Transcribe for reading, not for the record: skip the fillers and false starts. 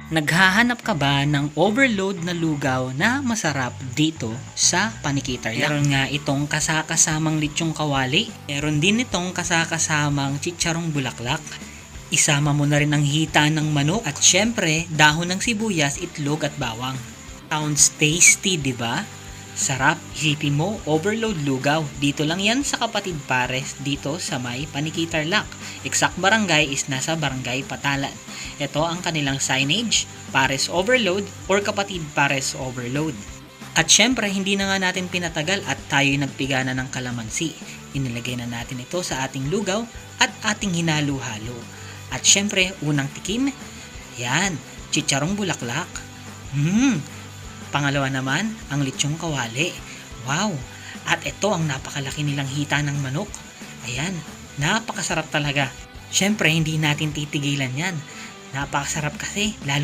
Naghahanap ka ba ng overload na lugaw na masarap dito sa Panikitar? Meron nga itong kasakasamang litsong kawali. Meron din itong kasakasamang chicharong bulaklak. Isama mo na rin ang hita ng manok at syempre dahon ng sibuyas, itlog at bawang. Sounds tasty, di ba? Sarap, isipin mo, overload lugaw. Dito lang yan sa Kapatid Pares, dito sa may Panikitar Lock. Exact barangay is nasa Barangay Patalan. Ito ang kanilang signage, Pares Overload or Kapatid Pares Overload. At syempre, hindi na nga natin pinatagal at tayo'y nagpiga na ng kalamansi. Inilagay na natin ito sa ating lugaw at ating hinalo-halo. At syempre, unang tikim, yan, chicharong bulaklak. Pangalawa naman, ang litsong kawali. Wow! At ito ang napakalaki nilang hita ng manok. Ayan, napakasarap talaga. Syempre, hindi natin titigilan yan. Napakasarap kasi, lalo